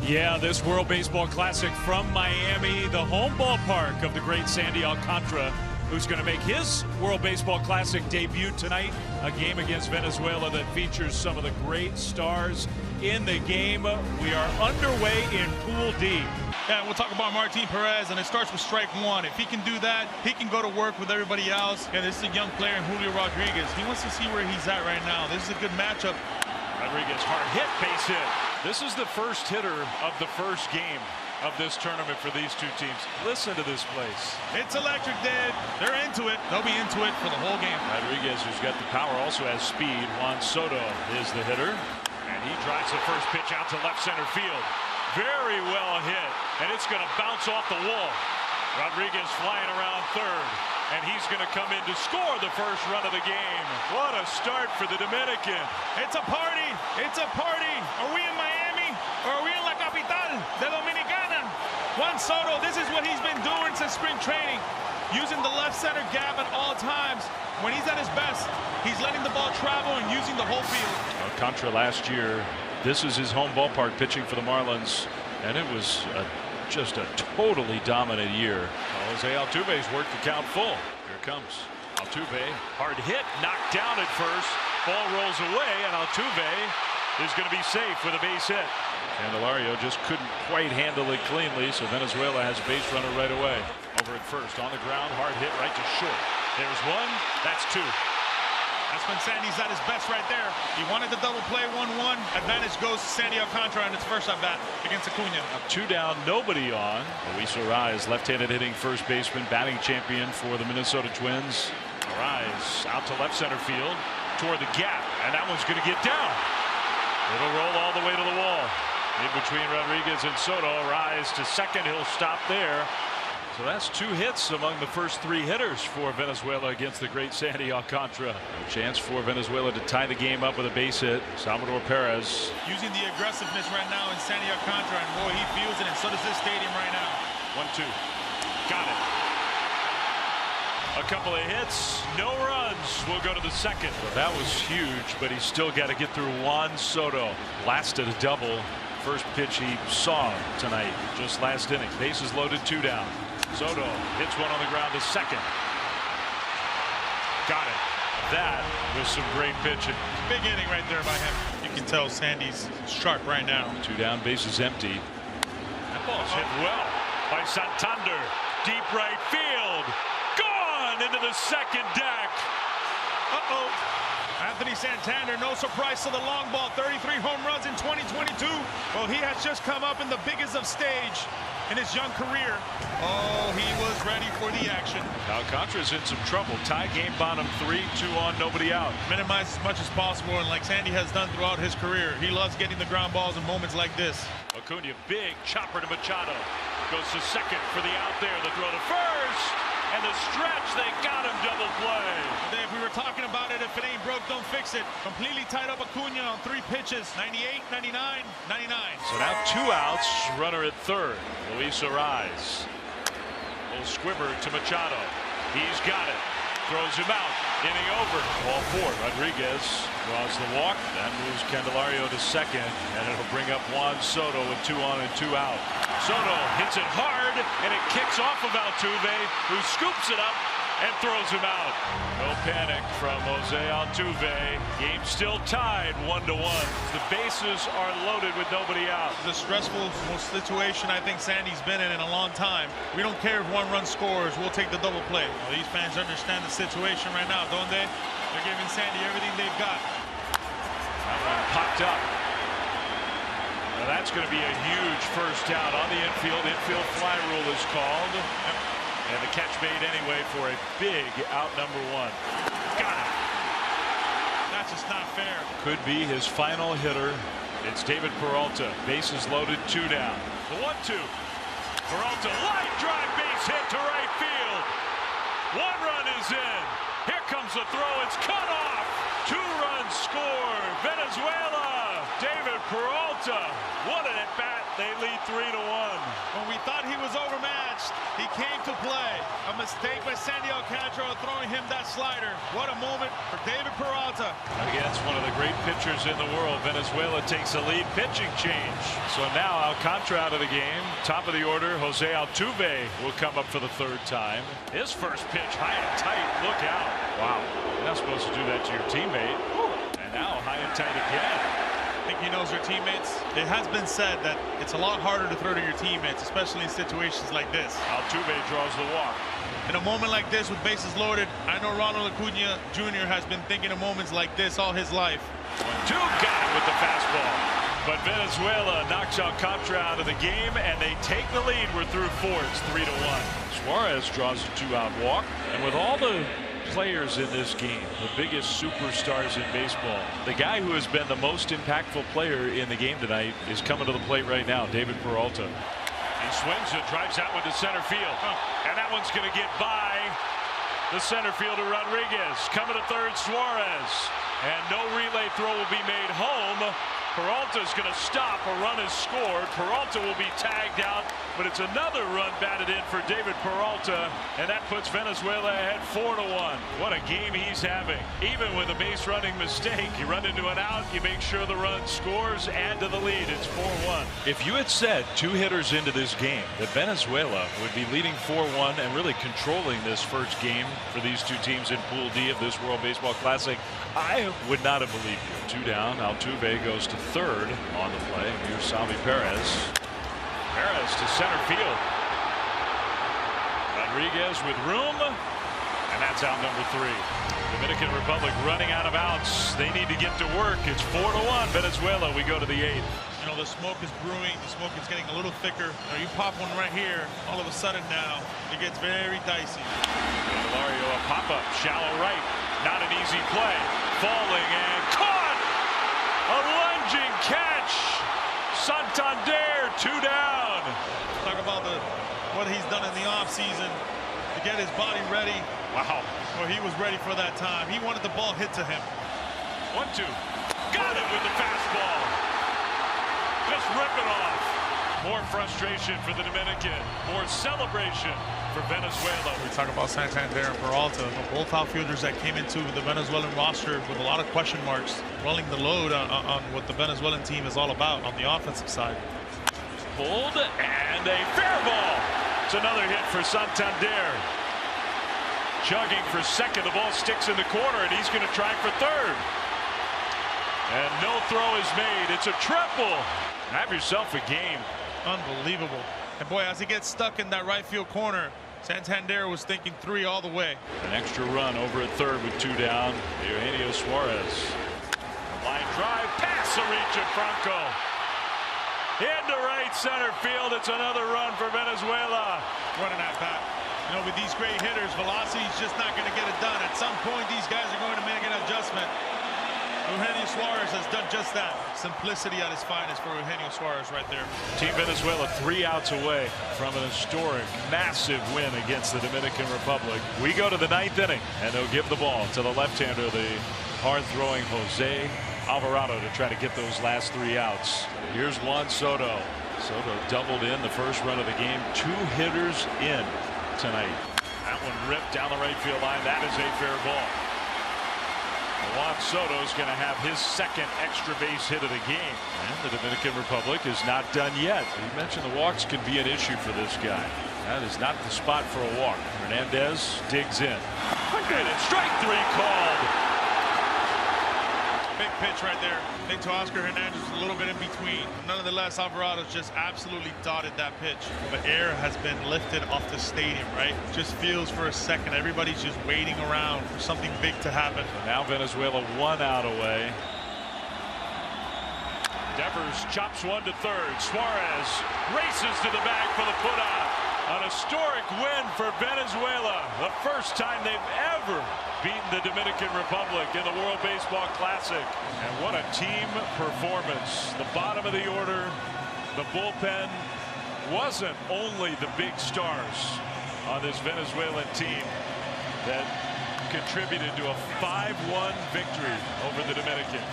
Yeah, this World Baseball Classic from Miami, the home ballpark of the great Sandy Alcantara, who's going to make his World Baseball Classic debut tonight. A game against Venezuela that features some of the great stars in the game. We are underway in Pool D. Yeah, we'll talk about Martin Perez, and it starts with strike one. If he can do that, he can go to work with everybody else. And this is a young player in Julio Rodriguez. He wants to see where he's at right now. This is a good matchup. Rodriguez, hard hit, base hit. This is the first hitter of the first game of this tournament for these two teams. Listen to this place. It's electric, Dad. They're into it. They'll be into it for the whole game. Rodriguez, who's got the power, also has speed. Juan Soto is the hitter. And he drives the first pitch out to left center field. Very well hit. And it's going to bounce off the wall. Rodriguez flying around third. And he's going to come in to score the first run of the game. What a start for the Dominican. It's a party. It's a party. Are we in Miami or are we in La Capital de Dominicana? Juan Soto, this is what he's been doing since spring training. Using the left center gap at all times. When he's at his best, he's letting the ball travel and using the whole field. Alcantara last year, this is his home ballpark pitching for the Marlins. And it was just a totally dominant year. Jose Altuve's worked the count full. Here comes Altuve. Hard hit, knocked down at first. Ball rolls away, and Altuve is going to be safe with a base hit. Candelario just couldn't quite handle it cleanly, so Venezuela has a base runner right away. Over at first, on the ground, hard hit right to short. There's one, that's two. That's when Sandy's at his best right there. He wanted the double play 1-1. Advantage goes to Sandy Alcantara in his first at bat against Acuna. Two down, nobody on. Luis Arraez, left-handed hitting first baseman, batting champion for the Minnesota Twins. Arraez out to left center field toward the gap, and that one's going to get down. It'll roll all the way to the wall. In between Rodriguez and Soto, Arraez to second. He'll stop there. So that's two hits among the first three hitters for Venezuela against the great Sandy Alcantara. A chance for Venezuela to tie the game up with a base hit. Salvador Perez. Using the aggressiveness right now in Sandy Alcantara, and boy, he feels it, and so does this stadium right now. 1-2. Got it. A couple of hits, no runs. We'll go to the second. Well, that was huge, but he's still got to get through Juan Soto. Blasted a double. First pitch he saw tonight, just last inning. Bases loaded, two down. Soto hits one on the ground to second. Got it. That was some great pitching. Big inning right there by him. You can tell Sandy's sharp right now. Two down, bases empty. That ball's hit well by Santander. Deep right field. Gone into the second deck. Uh-oh. Anthony Santander, no surprise to the long ball. 33 home runs in 2022. Well, he has just come up in the biggest of stage in his young career. Oh, he was ready for the action. Alcantara's in some trouble. Tie game bottom 3, 2 on, nobody out. Minimize as much as possible, and like Sandy has done throughout his career, he loves getting the ground balls in moments like this. Acuna, big chopper to Machado. Goes to second for the out there. The throw to first. And the stretch, they got him double play. If we were talking about it, if it ain't broke, don't fix it. Completely tied up Acuna on 3 pitches. 98, 99, 99. So now 2 outs, runner at third. Luis Arraez. Little squibber to Machado. He's got it. Throws him out. Inning over. Ball 4. Rodriguez draws the walk. That moves Candelario to second. And it'll bring up Juan Soto with 2 on and 2 out. Soto hits it hard, and it kicks off of Altuve, who scoops it up and throws him out. No panic from Jose Altuve. Game still tied 1-1. The bases are loaded with nobody out. The stressful situation I think Sandy's been in a long time. We don't care if 1 run scores. We'll take the double play. Well, these fans understand the situation right now, don't they? They're giving Sandy everything they've got. That one popped up. Now that's going to be a huge first out on the infield. Infield fly rule is called. Yep. And the catch made anyway for a big out number 1. Got it. That's just not fair. Could be his final hitter. It's David Peralta. Bases loaded, 2 down. The 1-2. Peralta, line drive base hit to right field. 1 run is in. Here comes the throw. It's cut off. 2 runs scored. Venezuela David Peralta, what an at-bat. They lead 3-1. When we thought he was overmatched, he came to play. A mistake by Sandy Alcantara throwing him that slider. What a moment for David Peralta. Against one of the great pitchers in the world, Venezuela takes a lead. Pitching change. So now Alcantara out of the game. Top of the order, Jose Altuve will come up for the third time. His first pitch, high and tight. Look out. Wow. You're not supposed to do that to your teammate. And now high and tight again. I think he knows their teammates. It has been said that it's a lot harder to throw to your teammates, especially in situations like this. Altuve draws the walk. In a moment like this with bases loaded, I know Ronald Acuna Jr. has been thinking of moments like this all his life. 1-2, got it with the fastball. But Venezuela knocks Alcantara out of the game, and they take the lead. We're through 4. It's 3-1. Suarez draws a 2-out walk. And with all the players in this game, the biggest superstars in baseball, the guy who has been the most impactful player in the game tonight is coming to the plate right now, David Peralta. He swings and drives that one to center field. And that one's going to get by the center fielder Rodriguez. Coming to third, Suarez. And no relay throw will be made home. Peralta's going to stop. A run is scored. Peralta will be tagged out, but it's another run batted in for David Peralta, and that puts Venezuela ahead 4-1. What a game he's having. Even with a base running mistake, you run into an out, you make sure the run scores, add to the lead. It's 4-1. If you had said 2 hitters into this game that Venezuela would be leading 4-1 and really controlling this first game for these two teams in Pool D of this World Baseball Classic, I would not have believed you. 2 down. Altuve goes to third on the play. Here's Salvi Perez. Perez to center field. Rodriguez with room, and that's out number 3. Dominican Republic running out of outs. They need to get to work. It's 4-1 Venezuela. We go to the 8th. You know, the smoke is brewing. The smoke is getting a little thicker. You pop one right here, all of a sudden now it gets very dicey. Candelario, a pop-up, shallow right. Not an easy play. Falling and caught. A lunging catch. Santander, 2 down. Talk about what he's done in the offseason to get his body ready. Wow. Well, he was ready for that time. He wanted the ball hit to him. 1-2. Got it with the fastball. Just rip it off. More frustration for the Dominican. More celebration for Venezuela. We talk about Santander and Peralta, both outfielders that came into the Venezuelan roster with a lot of question marks, rolling the load on what the Venezuelan team is all about on the offensive side. Pulled and a fair ball. It's another hit for Santander. Chugging for second, the ball sticks in the corner, and he's going to try for third. And no throw is made. It's a triple. Have yourself a game. Unbelievable. And boy, as he gets stuck in that right field corner, Santander was thinking 3 all the way. An extra run over at third with 2 down. Eugenio Suarez. Line drive, pass the reach of Franco. Into right center field. It's another run for Venezuela. Running at bat. You know, with these great hitters, velocity is just not going to get it done. At some point, these guys are going to make an adjustment. Eugenio Suarez has done just that. Simplicity at his finest for Eugenio Suarez right there. Team Venezuela 3 outs away from an historic, massive win against the Dominican Republic. We go to the 9th inning, and they'll give the ball to the left-hander, the hard-throwing Jose Alvarado, to try to get those last 3 outs. Here's Juan Soto. Soto doubled in the first run of the game. 2 hitters in tonight. That one ripped down the right field line. That is a fair ball. Juan Soto's going to have his second extra base hit of the game. And the Dominican Republic is not done yet. You mentioned the walks can be an issue for this guy. That is not the spot for a walk. Hernandez digs in. And it's strike 3 called. Big pitch right there. I think to Oscar Hernandez was a little bit in between. Nonetheless, Alvarado just absolutely dotted that pitch. The air has been lifted off the stadium, right? Just feels for a second. Everybody's just waiting around for something big to happen. Now Venezuela 1 out away. Devers chops one to third. Suarez races to the bag for the putout. An historic win for Venezuela. The first time they've ever beaten the Dominican Republic in the World Baseball Classic. And what a team performance. The bottom of the order, the bullpen wasn't only the big stars on this Venezuelan team that contributed to a 5-1 victory over the Dominican.